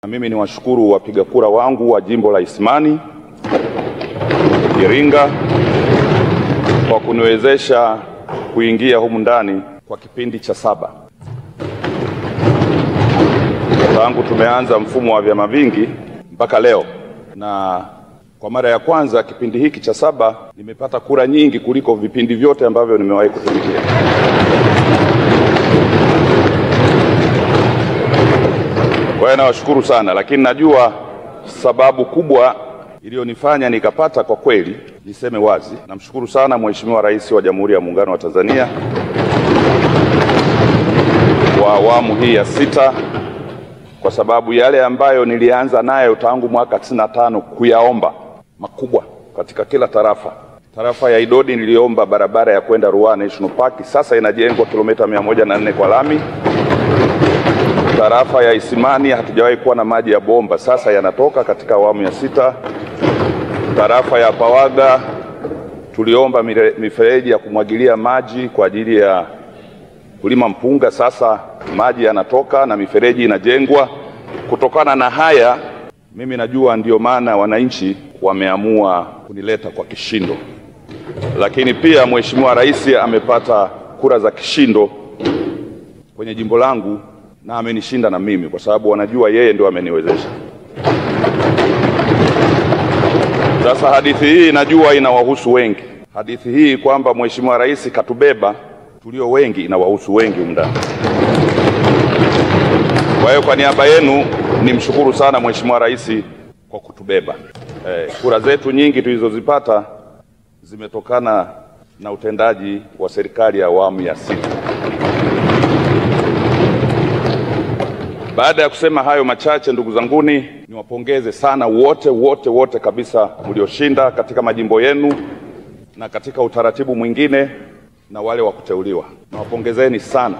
Na mimi niwashukuru wapiga kura wangu wa jimbo la Isimani, Iringa, kwa kuniwezesha kuingia humu ndani kwa kipindi cha 7. Tangu tumeanza mfumo wa vyama vingi mpaka leo, na kwa mara ya kwanza kipindi hiki cha 7 nimepata kura nyingi kuliko vipindi vyote ambavyo nimewahi kutumikia. Kwa hiyo nawashukuru sana, lakini najua sababu kubwa iliyonifanya nikapata, kwa kweli niseme wazi, namshukuru sana Mheshimiwa Rais wa Jamhuri ya Muungano wa Tanzania wa awamu hii ya 6, kwa sababu yale ambayo nilianza nayo tangu mwaka 95 kuyaomba makubwa katika kila tarafa. Tarafa ya Idodi niliomba barabara ya kwenda Ruaha National Park, sasa inajengwa kilomita 104 kwa lami. Tarafa ya Isimani hatujawahi kuwa na maji ya bomba, sasa yanatoka katika awamu ya 6. Tarafa ya Pawaga tuliomba mifereji ya kumwagilia maji kwa ajili ya kulima mpunga, sasa maji yanatoka na mifereji inajengwa. Kutokana na haya, mimi najua ndio maana wananchi wameamua kunileta kwa kishindo, lakini pia Mheshimiwa Rais amepata kura za kishindo kwenye jimbo langu na amenishinda na mimi, kwa sababu wanajua yeye ndio ameniwezesha. Sasa hadithi hii najua inawahusu wengi. Hadithi hii kwamba Mheshimiwa Rais katubeba tulio wengi inawahusu wengi ndani. Kwa hiyo kwa niaba yenu nimshukuru sana Mheshimiwa Rais kwa kutubeba. Kura zetu nyingi tulizozipata zimetokana na utendaji wa serikali ya awamu ya 6. Baada ya kusema hayo machache, ndugu zanguni, niwapongeze sana wote kabisa mlioshinda katika majimbo yenu na katika utaratibu mwingine, na wale wa kuteuliwa. Nawapongezeni sana.